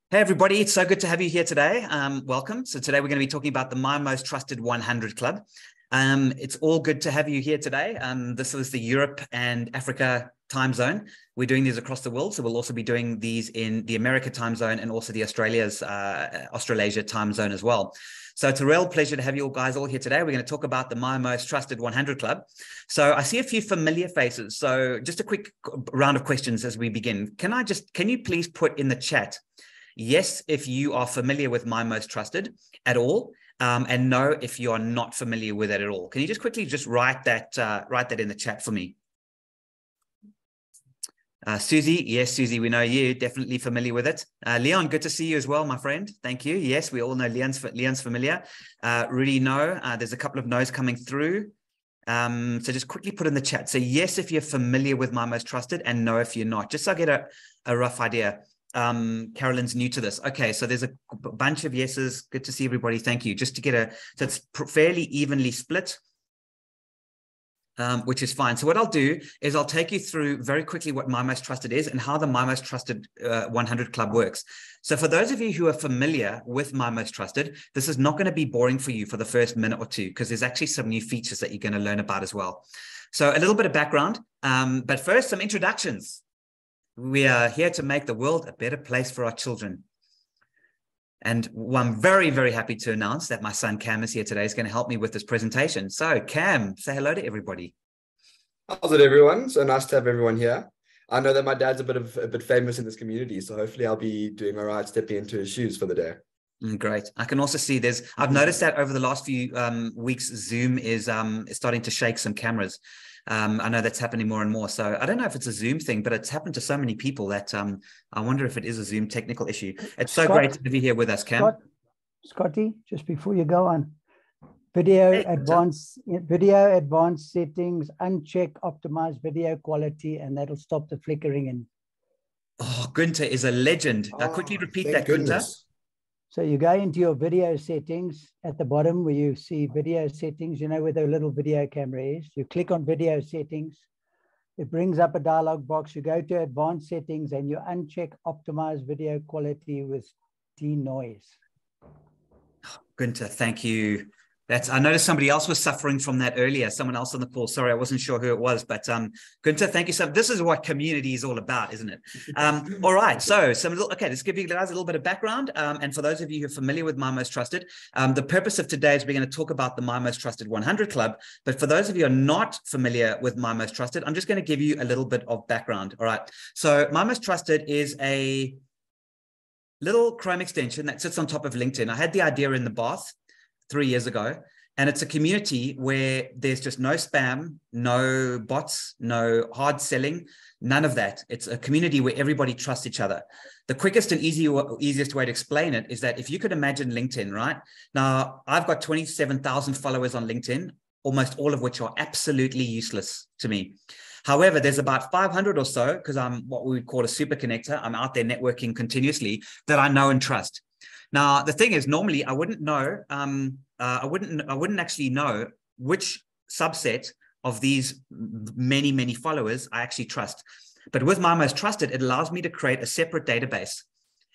Hey everybody, it's so good to have you here today. Welcome. So today we're going to be talking about the My Most Trusted 100 Club. It's all good to have you here today. This is the Europe and Africa time zone. We're doing these across the world, so we'll also be doing these in the America time zone and also the Australasia time zone as well. So it's a real pleasure to have you all guys all here today. We're going to talk about the My Most Trusted 100 Club. So I see a few familiar faces. So just a quick round of questions as we begin. Can you please put in the chat yes, if you are familiar with My Most Trusted at all, and no, if you are not familiar with it at all. Can you just quickly write that in the chat for me? Susie, yes, Susie, we know you, definitely familiar with it. Leon, good to see you as well, my friend. Thank you. Yes, we all know Leon's familiar. Rudy, no, there's a couple of no's coming through. So just quickly put in the chat. So yes, if you're familiar with My Most Trusted, and no, if you're not, just so I get a rough idea. Carolyn's new to this. Okay, so there's a bunch of yeses. Good to see everybody. Thank you. Just to get so it's fairly evenly split, which is fine. So what I'll do is I'll take you through very quickly what My Most Trusted is and how the My Most Trusted 100 Club works. So for those of you who are familiar with My Most Trusted, this is not going to be boring for you for the first minute or two, because there's actually some new features that you're going to learn about as well. So a little bit of background, but first some introductions. We are here to make the world a better place for our children. And I'm very, very happy to announce that my son Cam is here today. He's going to help me with this presentation. So Cam, say hello to everybody. How's it, everyone? So nice to have everyone here. I know that my dad's a bit famous in this community, so hopefully I'll be doing all right, stepping into his shoes for the day. Great. I can also see I've noticed that over the last few weeks, Zoom is starting to shake some cameras. I know that's happening more and more. So I don't know if it's a Zoom thing, but it's happened to so many people that I wonder if it is a Zoom technical issue. It's so great to be here with us, Cam. Scotty, just before you go on, video advanced settings, uncheck optimize video quality, and that'll stop the flickering. And oh, Gunther is a legend. Quickly repeat that, Gunther. So you go into your video settings at the bottom where you see video settings, you know where the little video camera is. You click on video settings. It brings up a dialog box. You go to advanced settings and you uncheck optimize video quality with denoise. Gunther, thank you. I noticed somebody else was suffering from that earlier. Someone else on the call. Sorry, I wasn't sure who it was, but Gunther, thank you so much. This is what community is all about, isn't it? All right. So let's give you guys a little bit of background. And for those of you who are familiar with My Most Trusted, the purpose of today is we're going to talk about the My Most Trusted 100 Club. But for those of you who are not familiar with My Most Trusted, I'm just going to give you a little bit of background. All right. So My Most Trusted is a little Chrome extension that sits on top of LinkedIn. I had the idea in the bath 3 years ago, and it's a community where there's just no spam, no bots, no hard selling, none of that. It's a community where everybody trusts each other. The quickest and easiest way to explain it is that if you could imagine LinkedIn, right? Now, I've got 27,000 followers on LinkedIn, almost all of which are absolutely useless to me. However, there's about 500 or so, because I'm what we would call a super connector. I'm out there networking continuously, that I know and trust. Now, the thing is, normally I wouldn't know, I wouldn't actually know which subset of these many, many followers I actually trust. But with My Most Trusted, it allows me to create a separate database.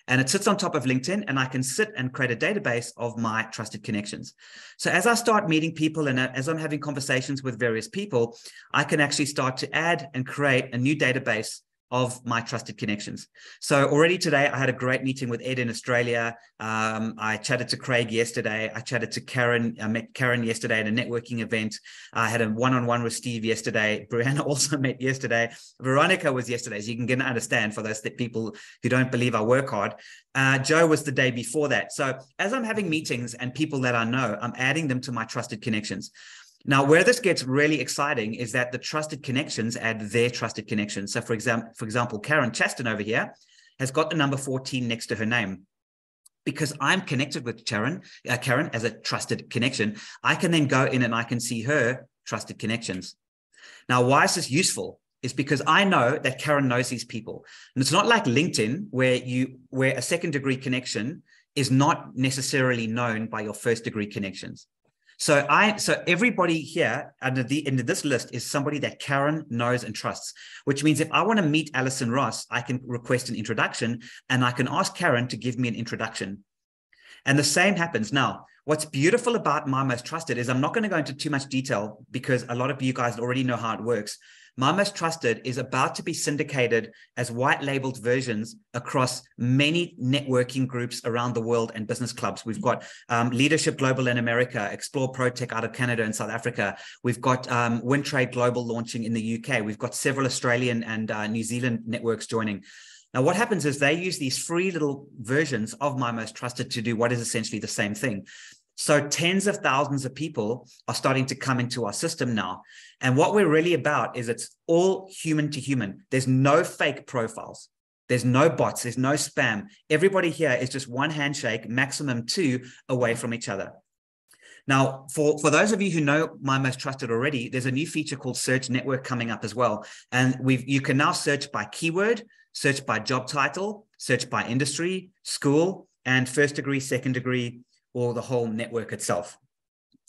And it sits on top of LinkedIn, and I can sit and create a database of my trusted connections. So as I start meeting people and as I'm having conversations with various people, I can actually start to add and create a new database of my trusted connections. So already today, I had a great meeting with Ed in Australia. I chatted to Craig yesterday. I chatted to Karen. I met Karen yesterday at a networking event. I had a one-on-one with Steve yesterday. Brianna also met yesterday. Veronica was yesterday, so you can understand for those people who don't believe I work hard. Joe was the day before that. So as I'm having meetings and people that I know, I'm adding them to my trusted connections. Now, where this gets really exciting is that the trusted connections add their trusted connections. So for example, Karen Chaston over here has got the number 14 next to her name. Because I'm connected with Karen as a trusted connection, I can then go in and I can see her trusted connections. Now, why is this useful? It's because I know that Karen knows these people. And it's not like LinkedIn where a second degree connection is not necessarily known by your first degree connections. So everybody here under this list is somebody that Karen knows and trusts, which means if I want to meet Alison Ross, I can request an introduction and I can ask Karen to give me an introduction. And the same happens. Now, what's beautiful about My Most Trusted is I'm not going to go into too much detail because a lot of you guys already know how it works. My Most Trusted is about to be syndicated as white labeled versions across many networking groups around the world and business clubs. We've got Leadership Global in America, Explore ProTech out of Canada and South Africa. We've got WinTrade Global launching in the UK. We've got several Australian and New Zealand networks joining. Now, what happens is they use these free little versions of My Most Trusted to do what is essentially the same thing. So tens of thousands of people are starting to come into our system now. And what we're really about is it's all human to human. There's no fake profiles. There's no bots. There's no spam. Everybody here is just one handshake, maximum two, away from each other. Now, for those of you who know My Most Trusted already, there's a new feature called Search Network coming up as well. And you can now search by keyword, search by job title, search by industry, school, and first degree, second degree, or the whole network itself.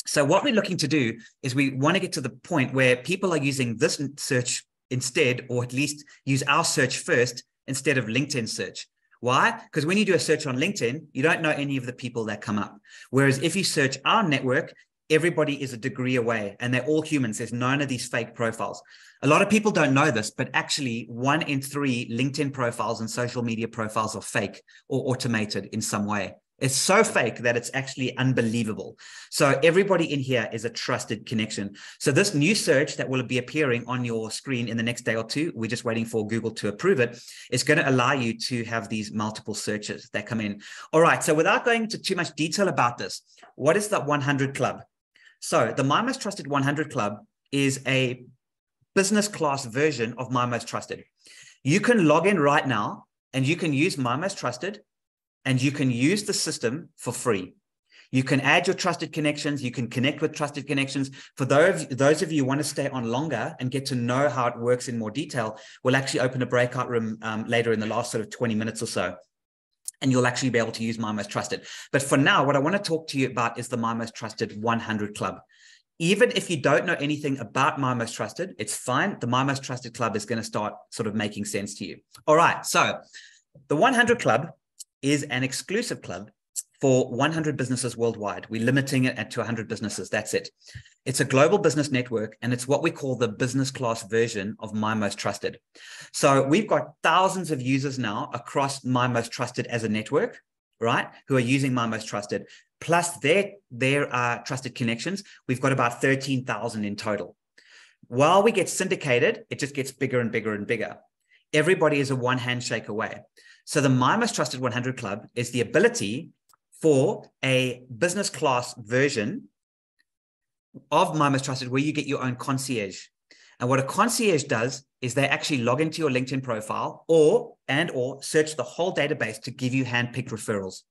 So what we're looking to do is we want to get to the point where people are using this search instead, or at least use our search first instead of LinkedIn search. Why? Because when you do a search on LinkedIn, you don't know any of the people that come up. Whereas if you search our network, everybody is a degree away and they're all humans. There's none of these fake profiles. A lot of people don't know this, but actually 1 in 3 LinkedIn profiles and social media profiles are fake or automated in some way. It's so fake that it's actually unbelievable. So everybody in here is a trusted connection. So this new search that will be appearing on your screen in the next day or two, we're just waiting for Google to approve it, is going to allow you to have these multiple searches that come in. All right. So without going into too much detail about this, what is the 100 Club? So the My Most Trusted 100 Club is a business class version of My Most Trusted. You can log in right now and you can use My Most Trusted, and you can use the system for free. You can add your trusted connections. You can connect with trusted connections. For those of you who want to stay on longer and get to know how it works in more detail, we'll actually open a breakout room later in the last sort of 20 minutes or so. And you'll actually be able to use My Most Trusted. But for now, what I want to talk to you about is the My Most Trusted 100 Club. Even if you don't know anything about My Most Trusted, it's fine. The My Most Trusted Club is going to start sort of making sense to you. All right. So the 100 Club is an exclusive club for 100 businesses worldwide. We're limiting it to 100 businesses. That's it. It's a global business network, and it's what we call the business class version of My Most Trusted. So we've got thousands of users now across My Most Trusted as a network, right, who are using My Most Trusted, plus their trusted connections. We've got about 13,000 in total. While we get syndicated, it just gets bigger and bigger and bigger. Everybody is a one handshake away. So the My Most Trusted 100 Club is the ability for a business class version of My Most Trusted where you get your own concierge. And what a concierge does is they actually log into your LinkedIn profile or search the whole database to give you handpicked referrals.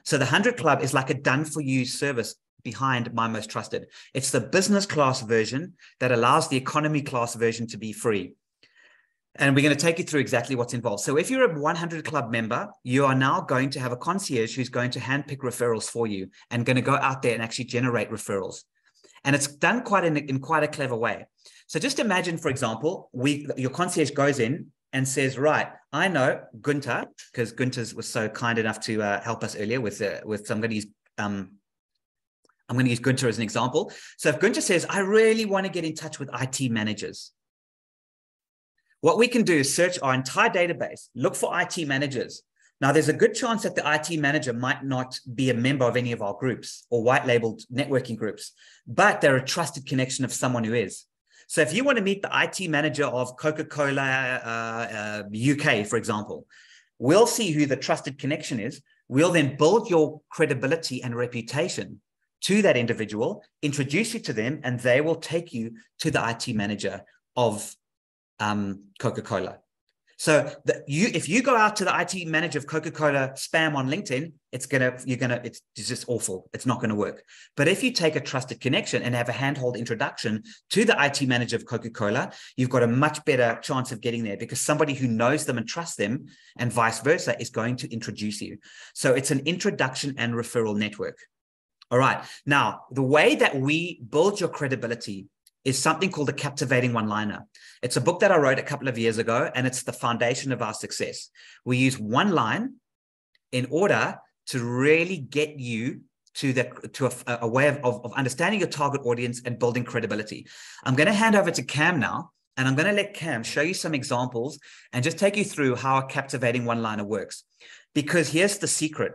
So the 100 Club is like a done-for-you service behind My Most Trusted. It's the business class version that allows the economy class version to be free. And we're going to take you through exactly what's involved. So if you're a 100 Club member, you are now going to have a concierge who's going to handpick referrals for you and going to go out there and actually generate referrals. And it's done in quite a clever way. So just imagine, for example, your concierge goes in and says, right, I know Gunther, because Gunther was so kind enough to help us earlier with so I'm going to use Gunther as an example. So if Gunther says, I really want to get in touch with IT managers, what we can do is search our entire database, look for IT managers. Now, there's a good chance that the IT manager might not be a member of any of our groups or white labeled networking groups, but they're a trusted connection of someone who is. So if you want to meet the IT manager of Coca-Cola UK, for example, we'll see who the trusted connection is. We'll then build your credibility and reputation to that individual, introduce you to them, and they will take you to the IT manager of Coca-Cola. So if you go out to the IT manager of Coca-Cola spam on LinkedIn, it's just awful. It's not going to work. But if you take a trusted connection and have a handhold introduction to the IT manager of Coca-Cola, you've got a much better chance of getting there because somebody who knows them and trusts them and vice versa is going to introduce you. So it's an introduction and referral network. All right. Now, the way that we build your credibility is something called the Captivating One-Liner. It's a book that I wrote a couple of years ago, and it's the foundation of our success. We use one line in order to really get you to a way of understanding your target audience and building credibility. I'm going to hand over to Cam now, and I'm going to let Cam show you some examples and just take you through how a captivating one-liner works. Because here's the secret.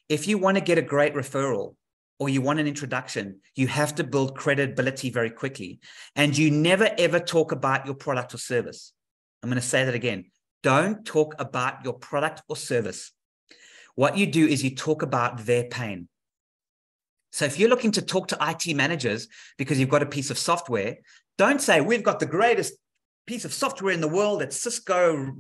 If you want to get a great referral, or you want an introduction, you have to build credibility very quickly. And you never, ever talk about your product or service. I'm going to say that again. Don't talk about your product or service. What you do is you talk about their pain. So if you're looking to talk to IT managers because you've got a piece of software, don't say, we've got the greatest piece of software in the world that's Cisco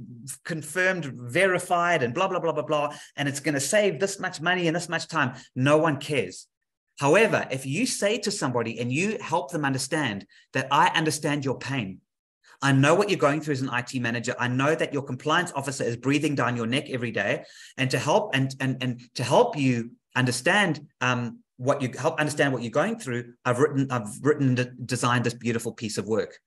confirmed, verified, and blah, blah, blah, blah, blah. And it's going to save this much money and this much time. No one cares. However, if you say to somebody and you help them understand that I understand your pain, I know what you're going through as an IT manager. I know that your compliance officer is breathing down your neck every day, and to help and to help you understand what you're going through, I've designed this beautiful piece of work.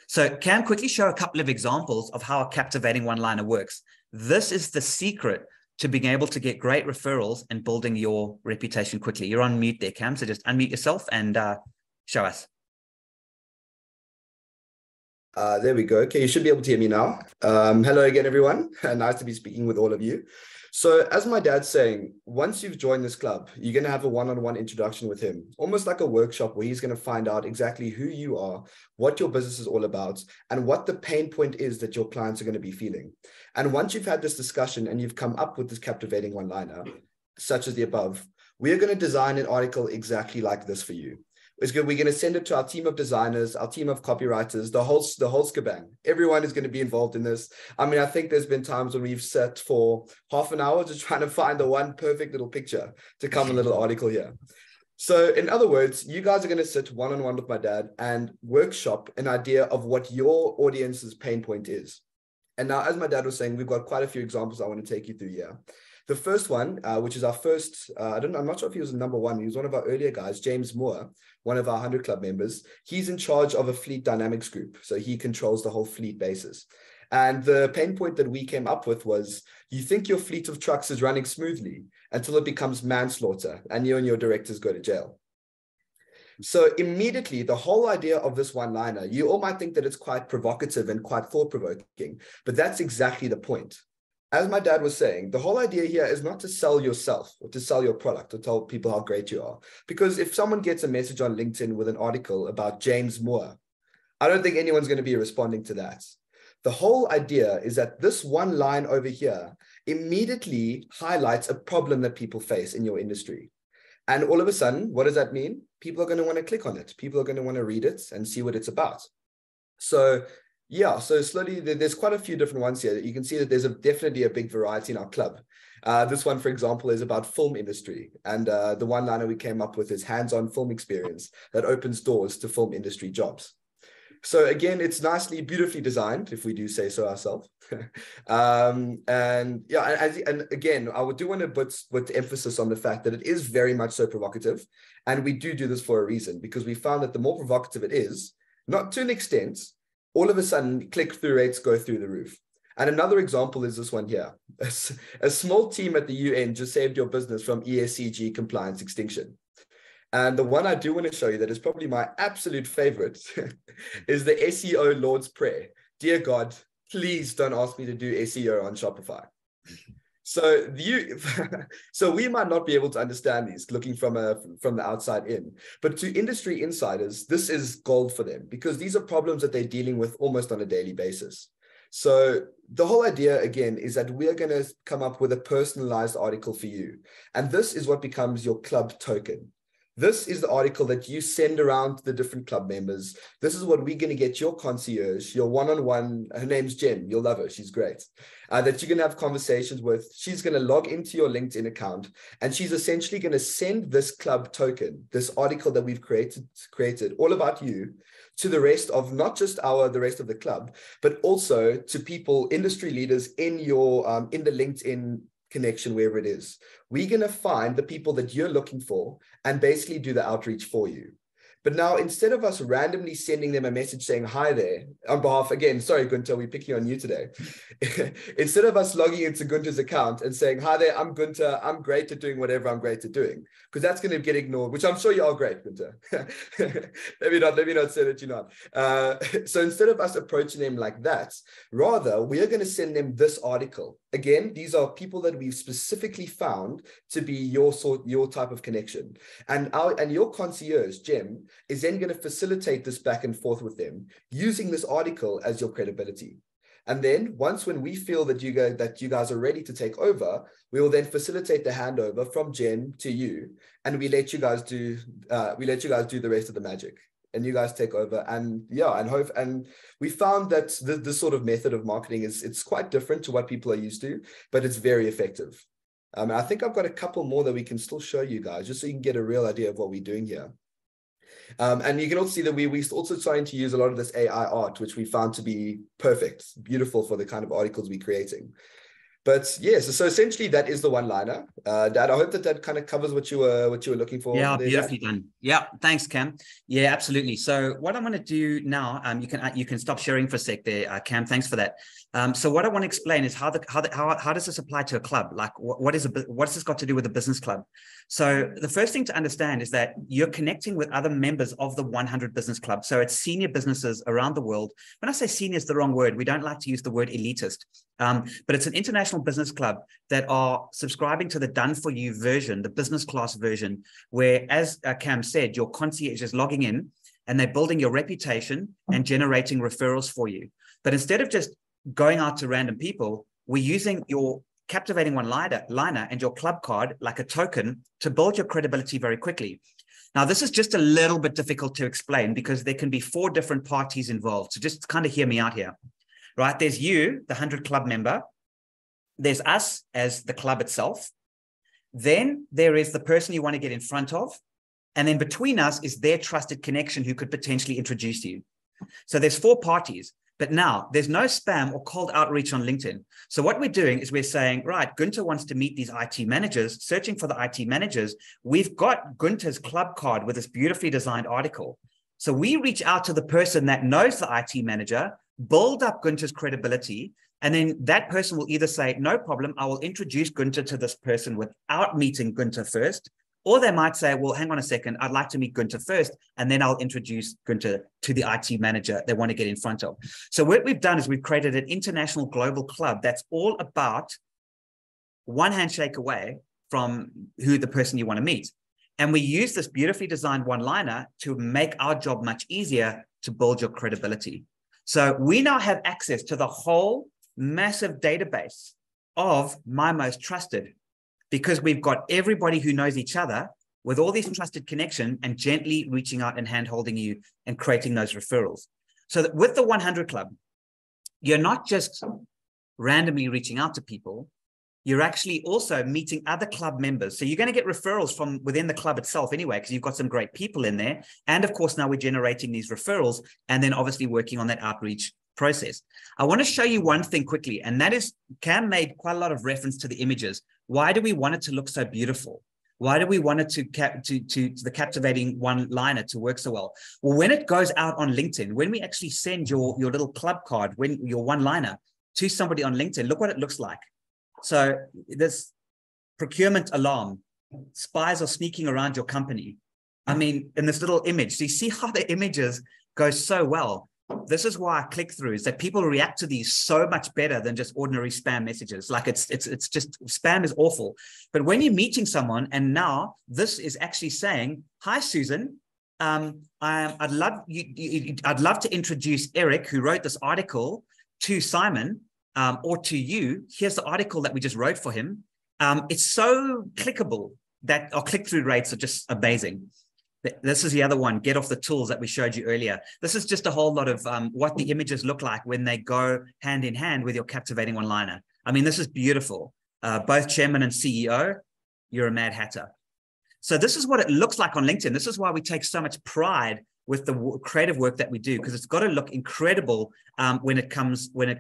So Cam, quickly show a couple of examples of how a captivating one-liner works. This is the secret to being able to get great referrals and building your reputation quickly. You're on mute there, Cam, so just unmute yourself and show us. There we go. Okay, you should be able to hear me now. Hello again, everyone. Nice to be speaking with all of you. So as my dad's saying, once you've joined this club, you're going to have a one-on-one introduction with him, almost like a workshop where he's going to find out exactly who you are, what your business is all about, and what the pain point is that your clients are going to be feeling. And once you've had this discussion and you've come up with this captivating one-liner, such as the above, we're going to design an article exactly like this for you. It's good. We're going to send it to our team of designers, our team of copywriters, the whole shebang. Everyone is going to be involved in this. I mean, I think there's been times when we've sat for half an hour just trying to find the one perfect little picture to come a little article here. So in other words, you guys are going to sit one-on-one with my dad and workshop an idea of what your audience's pain point is. And now, as my dad was saying, we've got quite a few examples I want to take you through here. The first one, which is our first, I'm not sure if he was number one. He was one of our earlier guys, James Moore, one of our 100 Club members. He's in charge of a fleet dynamics group. So he controls the whole fleet basis. And the pain point that we came up with was, you think your fleet of trucks is running smoothly until it becomes manslaughter and you and your directors go to jail. So immediately, the whole idea of this one-liner, you all might think that it's quite provocative and quite thought-provoking, but that's exactly the point. As my dad was saying, the whole idea here is not to sell yourself or to sell your product or tell people how great you are. Because if someone gets a message on LinkedIn with an article about James Moore, I don't think anyone's going to be responding to that. The whole idea is that this one line over here immediately highlights a problem that people face in your industry. And all of a sudden, what does that mean? People are going to want to click on it. People are going to want to read it and see what it's about. So yeah, so slowly there's quite a few different ones here. You can see that there's definitely a big variety in our club. This one, for example, is about film industry. And the one-liner we came up with is hands-on film experience that opens doors to film industry jobs. So again, it's nicely, beautifully designed, if we do say so ourselves. And yeah, and again, I do want to put emphasis on the fact that it is very much so provocative. And we do this for a reason, because we found that the more provocative it is, not to an extent, all of a sudden click-through rates go through the roof. And another example is this one here. A small team at the UN just saved your business from ESG compliance extinction. And the one I do want to show you that is probably my absolute favorite is the SEO Lord's Prayer. Dear God, please don't ask me to do SEO on Shopify. So we might not be able to understand these looking from the outside in, but to industry insiders, this is gold for them, because these are problems that they're dealing with almost on a daily basis. So the whole idea, again, is that we're going to come up with a personalized article for you. And this is what becomes your club token. This is the article that you send around to the different club members. This is what we're going to get your concierge, your one-on-one. Her name's Jen. You'll love her. She's great. That you're going to have conversations with. She's going to log into your LinkedIn account, and she's essentially going to send this club token, this article that we've created all about you, to the rest of not just the rest of the club, but also to people, industry leaders in your in the LinkedIn connection, wherever it is. We're going to find the people that you're looking for and basically do the outreach for you. But now, instead of us randomly sending them a message saying, hi there, on behalf, again, sorry, Gunther, we're picking on you today. Instead of us logging into Gunther's account and saying, hi there, I'm Gunther, I'm great at doing whatever I'm great at doing, because that's going to get ignored, which I'm sure you are great, Gunther. let me not say that you're not. So instead of us approaching them like that, rather, we are going to send them this article. Again, these are people that we've specifically found to be your type of connection. And your concierge, Jem, is then going to facilitate this back and forth with them using this article as your credibility. And then when we feel that you guys are ready to take over, we will then facilitate the handover from Jem to you, and we let you guys do the rest of the magic, and you guys take over. And we found that this sort of method of marketing it's quite different to what people are used to, but it's very effective. I think I've got a couple more that we can still show you guys, just so you can get a real idea of what we're doing here. And you can also see that we're also trying to use a lot of this AI art, which we found to be perfect, beautiful for the kind of articles we're creating. But yes, so essentially that is the one-liner. Dad, I hope that kind of covers what you were looking for. Yeah, there, beautifully Dad. done. Yeah, thanks, Cam. Yeah, absolutely. So what I'm going to do now, you can stop sharing for a sec there, Cam. Thanks for that. So what I want to explain is how does this apply to a club? Like, what's this got to do with a business club? So the first thing to understand is that you're connecting with other members of the 100 Business Club. So it's senior businesses around the world. When I say senior, is the wrong word. We don't like to use the word elitist, but it's an international business club that are subscribing to the done-for-you version, the business class version, where, as Cam said, your concierge is logging in and they're building your reputation and generating referrals for you. But instead of just going out to random people, we're using your captivating one-liner and your club card like a token to build your credibility very quickly. Now, this is just a little bit difficult to explain because there can be 4 different parties involved. So just kind of hear me out here, right? There's you, the 100 Club member. There's us as the club itself. Then there is the person you want to get in front of. And then between us is their trusted connection who could potentially introduce you. So there's 4 parties. But now there's no spam or cold outreach on LinkedIn. So what we're doing is we're saying, right, Gunther wants to meet these IT managers, searching for the IT managers. We've got Gunther's club card with this beautifully designed article. So we reach out to the person that knows the IT manager, build up Gunther's credibility, and then that person will either say, no problem, I will introduce Gunther to this person without meeting Gunther first. Or they might say, well, hang on a second, I'd like to meet Gunther first, and then I'll introduce Gunther to the IT manager they want to get in front of. So what we've done is we've created an international global club that's all about one handshake away from who the person you want to meet. And we use this beautifully designed one-liner to make our job much easier to build your credibility. So we now have access to the whole massive database of My Most Trusted, because we've got everybody who knows each other with all these trusted connection and gently reaching out and hand-holding you and creating those referrals. So that with the 100 Club, you're not just randomly reaching out to people, you're actually also meeting other club members. So you're going to get referrals from within the club itself anyway, because you've got some great people in there. And of course, now we're generating these referrals and then obviously working on that outreach process. I want to show you one thing quickly, and that is Cam made quite a lot of reference to the images. Why do we want it to look so beautiful? Why do we want it to the captivating one-liner to work so well? Well, when it goes out on LinkedIn, when we actually send your little club card, when your one-liner to somebody on LinkedIn, look what it looks like. So this procurement alarm, spies are sneaking around your company. I mean, in this little image, so you see how the images go so well. This is why click-throughs, that people react to these so much better than just ordinary spam messages. Like it's just, spam is awful. But when you're meeting someone and now this is actually saying, hi, Susan, I'd love to introduce Eric, who wrote this article, to Simon or to you. Here's the article that we just wrote for him. It's so clickable that our click-through rates are just amazing. This is the other one, get off the tools that we showed you earlier. This is just a whole lot of what the images look like when they go hand in hand with your captivating one-liner. I mean, this is beautiful. Both chairman and CEO, you're a mad hatter. So this is what it looks like on LinkedIn. This is why we take so much pride with the creative work that we do, because it's got to look incredible when it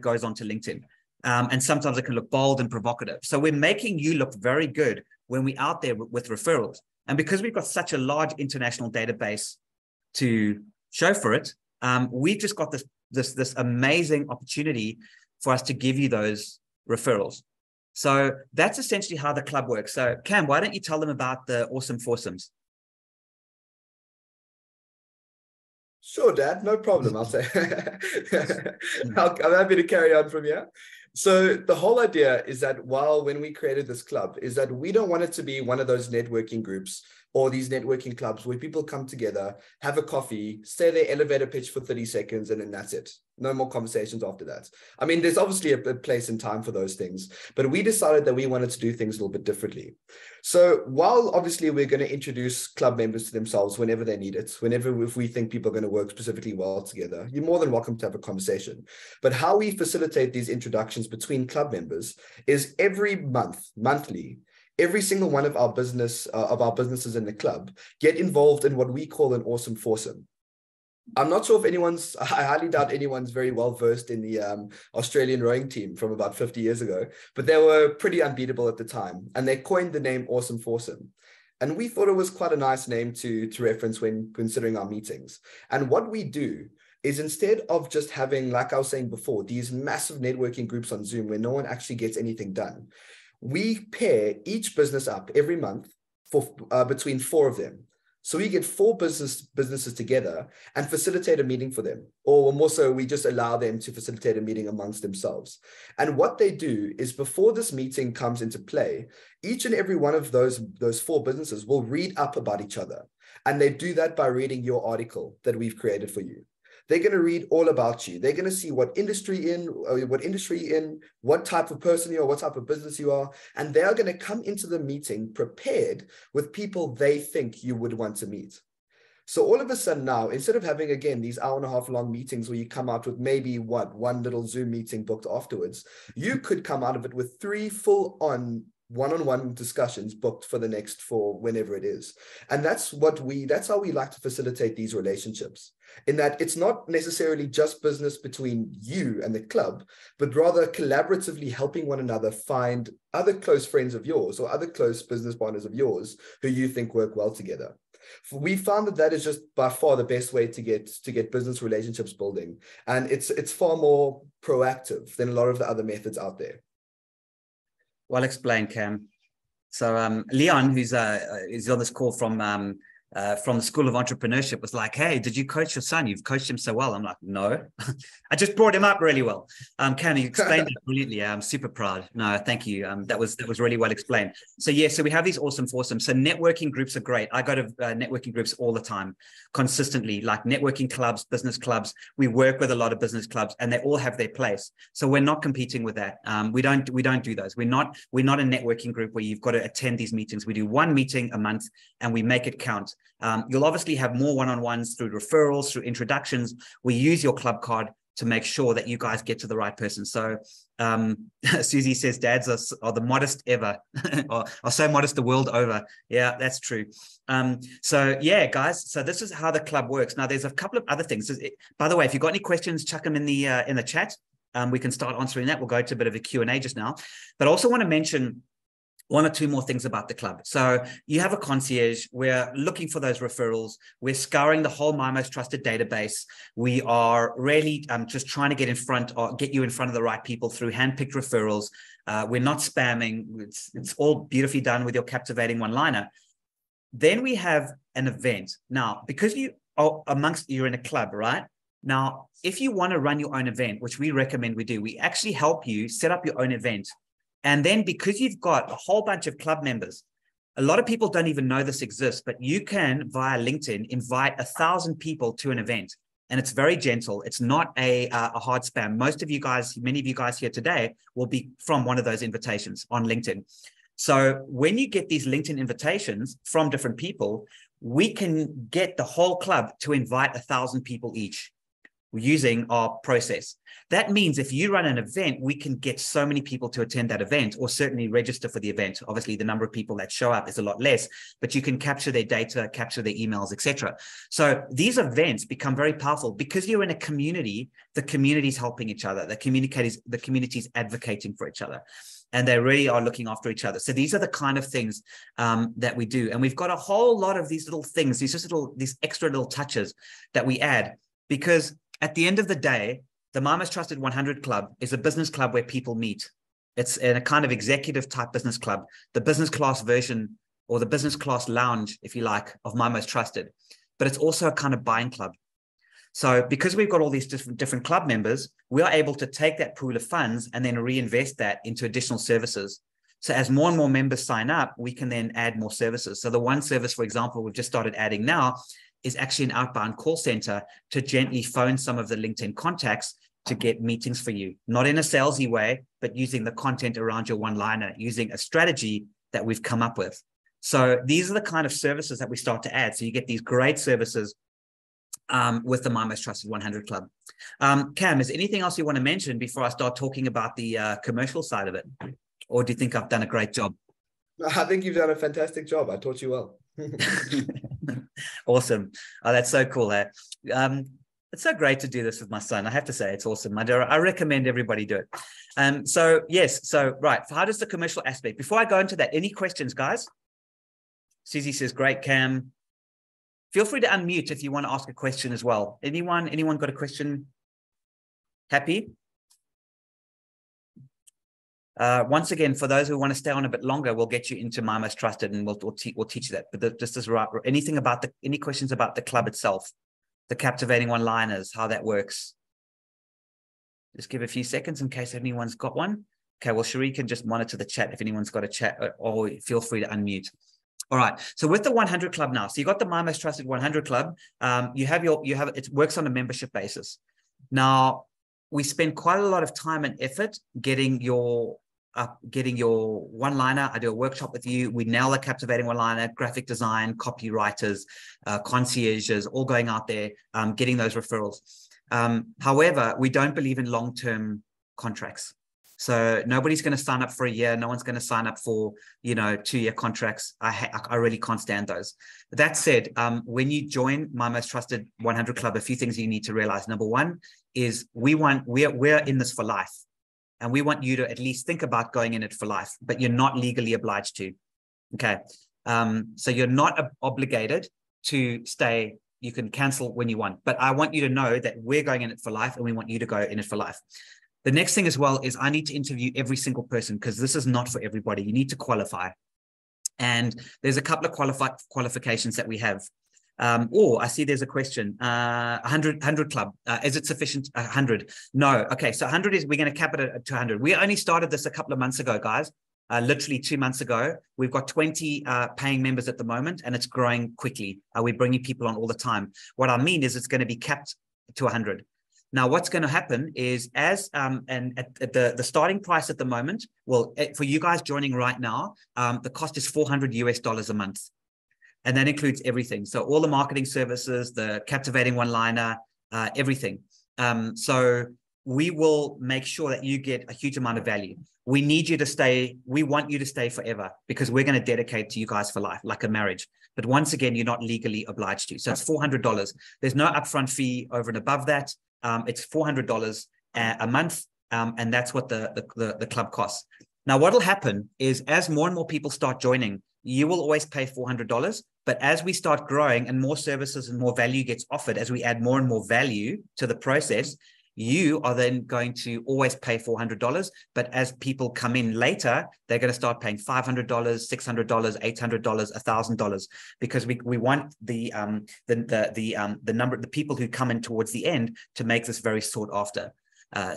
goes onto LinkedIn. And sometimes it can look bold and provocative. So we're making you look very good when we're out there with referrals. And because we've got such a large international database to show for it, we've just got this amazing opportunity for us to give you those referrals. So that's essentially how the club works. So Cam, why don't you tell them about the Awesome Foursomes? Sure, Dad, no problem. I'll say I'm happy to carry on from here. So the whole idea is that when we created this club is that we don't want it to be one of those networking groups or these networking clubs where people come together, have a coffee, say their elevator pitch for 30 seconds, and then that's it. No more conversations after that. I mean, there's obviously a place and time for those things, but we decided that we wanted to do things a little bit differently. So while obviously we're going to introduce club members to themselves whenever they need it, if we think people are going to work specifically well together, you're more than welcome to have a conversation. But how we facilitate these introductions between club members is every monthly, every single one of our businesses in the club get involved in what we call an Awesome Foursome. I'm not sure if I highly doubt anyone's very well versed in the Australian rowing team from about 50 years ago, but they were pretty unbeatable at the time. And they coined the name Awesome Foursome. And we thought it was quite a nice name to reference when considering our meetings. And what we do is instead of just having, like I was saying before, these massive networking groups on Zoom where no one actually gets anything done, we pair each business up every month for between 4 of them. So we get 4 businesses together and facilitate a meeting for them. Or more so, we just allow them to facilitate a meeting amongst themselves. And what they do is before this meeting comes into play, each and every one of those 4 businesses will read up about each other. And they do that by reading your article that we've created for you. They're going to read all about you. They're going to see what industry you're in, what type of person you are, what type of business you are. And they are going to come into the meeting prepared with people they think you would want to meet. So all of a sudden now, instead of having, again, these hour-and-a-half long meetings where you come out with maybe one little Zoom meeting booked afterwards, you could come out of it with 3 full-on one-on-one discussions booked for whenever it is. And that's how we like to facilitate these relationships, in that it's not necessarily just business between you and the club, but rather collaboratively helping one another find other close friends of yours or other close business partners of yours who you think work well together. We found that is just by far the best way to get business relationships building. And it's far more proactive than a lot of the other methods out there. Well explained, Cam. So Leon, who's on this call from the School of Entrepreneurship, was like, "Hey, did you coach your son? You've coached him so well." I'm like, "No, I just brought him up really well." Cam, you explained it brilliantly. I'm super proud. No, thank you. That was really well explained. So yeah, so we have these Awesome Foursomes. So networking groups are great. I go to networking groups all the time, consistently, like networking clubs, business clubs. We work with a lot of business clubs, and they all have their place. So we're not competing with that. We don't do those. We're not a networking group where you've got to attend these meetings. We do 1 meeting a month, and we make it count. You'll obviously have more one-on-ones through referrals, through introductions. We use your club card to make sure that you guys get to the right person. So Susie says dads are the modest ever, or are so modest the world over. Yeah, that's true. So yeah, guys, so this is how the club works. Now, there's a couple of other things. By the way, if you've got any questions, chuck them in the chat. We can start answering that. We'll go to a bit of a Q&A just now. But I also want to mention 1 or 2 more things about the club. So you have a concierge. We're looking for those referrals. We're scouring the whole My Most Trusted database. We are really just trying to get you in front of the right people through handpicked referrals. We're not spamming. It's all beautifully done with your captivating one-liner. Then we have an event. Now, because you're in a club, right? Now, if you want to run your own event, which we recommend we do, we actually help you set up your own event. And then because you've got a whole bunch of club members, a lot of people don't even know this exists, but you can, via LinkedIn, invite 1,000 people to an event. And it's very gentle. It's not a hard spam. Many of you guys here today will be from one of those invitations on LinkedIn. So when you get these LinkedIn invitations from different people, we can get the whole club to invite 1,000 people each. using our process. That means if you run an event, we can get so many people to attend that event, or certainly register for the event. Obviously, the number of people that show up is a lot less, but you can capture their data, capture their emails, etc. So these events become very powerful because you're in a community. The community is helping each other. The community is advocating for each other, and they really are looking after each other. So these are the kind of things that we do, and we've got a whole lot of these little things, these extra little touches that we add, because at the end of the day, the My Most Trusted 100 Club is a business club where people meet. It's in a kind of executive type business club, the business class version, or the business class lounge, if you like, of My Most Trusted. But it's also a kind of buying club. So because we've got all these different club members, we are able to take that pool of funds and then reinvest that into additional services. So as more and more members sign up, we can then add more services. So the one service, for example, we've just started adding now is actually an outbound call center to gently phone some of the LinkedIn contacts to get meetings for you, not in a salesy way, but using the content around your one-liner, using a strategy that we've come up with. So these are the kind of services that we start to add. So you get these great services with the My Most Trusted 100 Club. Cam, is there anything else you want to mention before I start talking about the commercial side of it? Or do you think I've done a great job? I think you've done a fantastic job. I taught you well. Awesome. Oh, that's so cool. It's so great to do this with my son. I have to say, it's awesome. I recommend everybody do it. So yes, so right. How does the commercial aspect? Before I go into that, any questions, guys? Susie says, great, Cam. Feel free to unmute if you want to ask a question as well. Anyone got a question? Happy? Once again, for those who want to stay on a bit longer, we'll get you into My Most Trusted, and we'll teach you that. But just as right, any questions about the club itself, the captivating one-liners, how that works? Just give a few seconds in case anyone's got one. Okay, well, Cherie can just monitor the chat if anyone's got a chat, or feel free to unmute. All right. So with the 100 Club now, so you got the My Most Trusted 100 Club. It works on a membership basis. Now, we spend quite a lot of time and effort getting your one-liner. I do a workshop with you. We nail the captivating one-liner, graphic design, copywriters, concierges, all going out there, getting those referrals. However, we don't believe in long-term contracts. So nobody's going to sign up for a year. No one's going to sign up for, 2-year contracts. I really can't stand those. That said, when you join My Most Trusted 100 Club, a few things you need to realize. Number one is we're in this for life. And we want you to at least think about going in it for life, but you're not legally obliged to. Okay. So you're not obligated to stay. You can cancel when you want, but I want you to know that we're going in it for life, and we want you to go in it for life. The next thing as well is I need to interview every single person, because this is not for everybody. You need to qualify. And there's a couple of qualifications that we have. I see there's a question. 100 Club. Is it sufficient? 100? No. Okay. So 100 is, we're going to cap it at 200. We only started this a couple of months ago, guys. Literally 2 months ago. We've got 20 paying members at the moment, and it's growing quickly. We're bringing people on all the time. What I mean is it's going to be capped to 100. Now, what's going to happen is at the starting price at the moment, for you guys joining right now, the cost is $400 US a month. And that includes everything. So all the marketing services, the captivating one-liner, everything. So we will make sure that you get a huge amount of value. We need you to stay. We want you to stay forever, because we're going to dedicate to you guys for life, like a marriage. But once again, you're not legally obliged to. So it's $400. There's no upfront fee over and above that. It's $400 a month, and that's what the club costs. Now, what will happen is, as more and more people start joining, you will always pay $400. But as we start growing and more services and more value gets offered, as we add more and more value to the process, you are then going to always pay $400. But as people come in later, they're going to start paying $500, $600, $800, $1,000, because we want the number, the people who come in towards the end, to make this very sought after.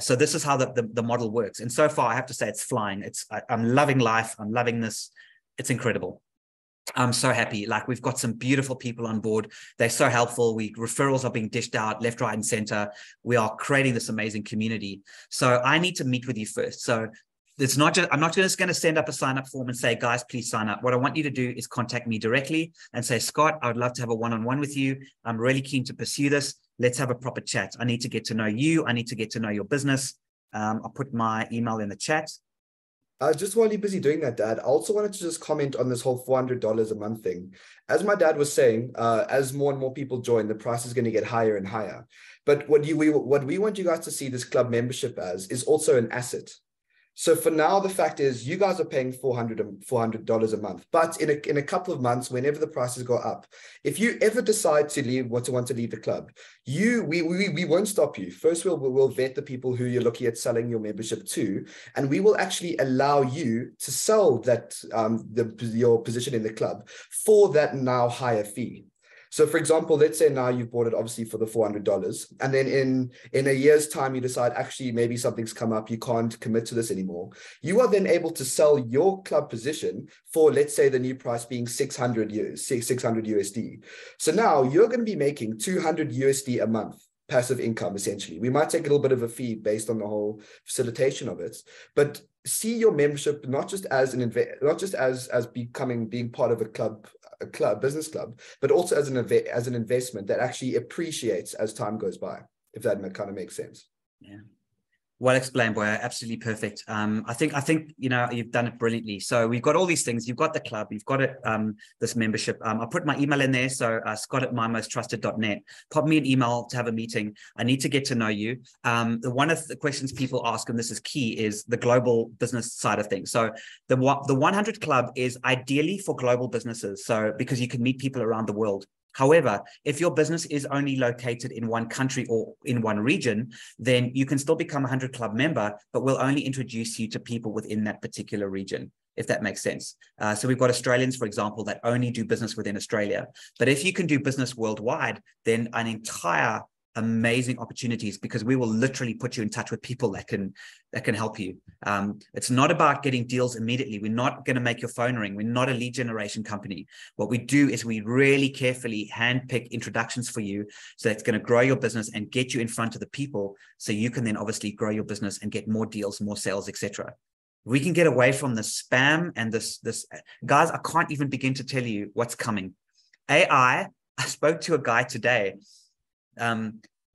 So this is how the model works. And so far, I have to say, it's flying. I'm loving life. I'm loving this. It's incredible. I'm so happy. Like, we've got some beautiful people on board. They're so helpful. Referrals are being dished out left, right, and center. We are creating this amazing community. So I need to meet with you first. So it's not just, I'm not just going to send up a sign-up form and say, guys, please sign up. What I want you to do is contact me directly and say, Scott, I would love to have a one-on-one with you. I'm really keen to pursue this. let's have a proper chat. I need to get to know you. I need to get to know your business. I'll put my email in the chat. Just while you're busy doing that, Dad, I also wanted to just comment on this whole $400 a month thing. As my dad was saying, as more and more people join, the price is going to get higher and higher. But what we want you guys to see this club membership as is also an asset. So for now, the fact is you guys are paying $400 a month, but in a couple of months, whenever the prices go up, if you ever decide to leave, want to leave the club, we won't stop you. First, we'll vet the people who you're looking at selling your membership to, and we will actually allow you to sell that your position in the club for that now higher fee. So for example, let's say now you've bought it obviously for the $400, and then in a year's time, you decide actually maybe something's come up, you can't commit to this anymore. You are then able to sell your club position for, let's say, the new price being 600 USD. So now you're going to be making 200 USD a month. Passive income, essentially. We might take a little bit of a fee based on the whole facilitation of it, but see your membership not just as being part of a business club, but also as an investment that actually appreciates as time goes by. If that kind of makes sense. Yeah. Well explained, boy. Absolutely perfect. I think you've done it brilliantly. So we've got all these things. You've got the club. You've got it. This membership. I'll put my email in there. So scott@mymosttrusted.net. Pop me an email to have a meeting. I need to get to know you. One of the questions people ask, and this is key, is the global business side of things. So the 100 Club is ideally for global businesses. So because you can meet people around the world. However, if your business is only located in one country or in one region, then you can still become a 100 Club member, but we'll only introduce you to people within that particular region, if that makes sense. So we've got Australians, for example, that only do business within Australia. But if you can do business worldwide, then an entire amazing opportunities, because we will literally put you in touch with people that can help you. It's not about getting deals immediately. We're not going to make your phone ring. We're not a lead generation company. What we do is we really carefully handpick introductions for you, so it's going to grow your business and get you in front of the people, so you can then obviously grow your business and get more deals, more sales, etc. We can get away from the spam and this guys. I can't even begin to tell you what's coming. AI. I spoke to a guy today.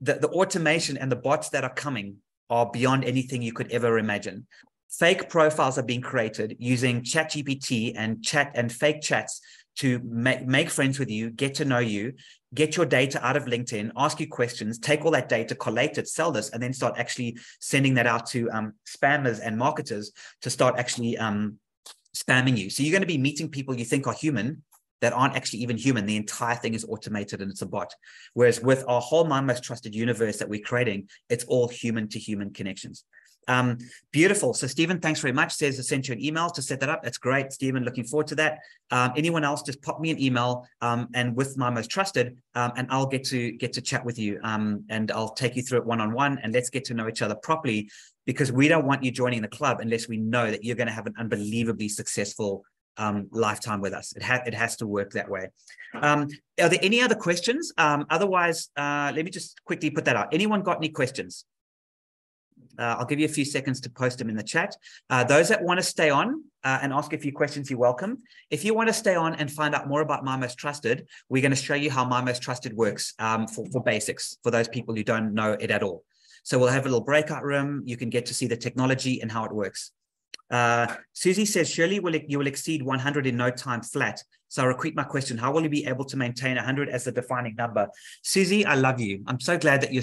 The automation and the bots that are coming are beyond anything you could ever imagine. Fake profiles are being created using ChatGPT and fake chats to make friends with you, get to know you, get your data out of LinkedIn, ask you questions, take all that data, collate it, sell this, and then start actually sending that out to spammers and marketers to start actually spamming you. So you're going to be meeting people you think are human that aren't actually even human. The entire thing is automated and it's a bot. Whereas with our whole My Most Trusted universe that we're creating, it's all human to human connections. Beautiful. So Stephen, thanks very much. Says I sent you an email to set that up. That's great, Stephen. Looking forward to that. Anyone else, just pop me an email and with My Most Trusted, and I'll get to chat with you, and I'll take you through it one-on-one, and let's get to know each other properly, because we don't want you joining the club unless we know that you're going to have an unbelievably successful lifetime with us. It has to work that way. Are there any other questions? Otherwise, let me just quickly put that out. Anyone got any questions? I'll give you a few seconds to post them in the chat. Those that want to stay on and ask a few questions, you're welcome. If you want to stay on and find out more about My Most Trusted, we're going to show you how My Most Trusted works for basics, for those people who don't know it at all. So we'll have a little breakout room. You can get to see the technology and how it works. Susie says, surely you will exceed 100 in no time flat. So I'll repeat my question. How will you be able to maintain 100 as the defining number? Susie, I love you. I'm so glad that you're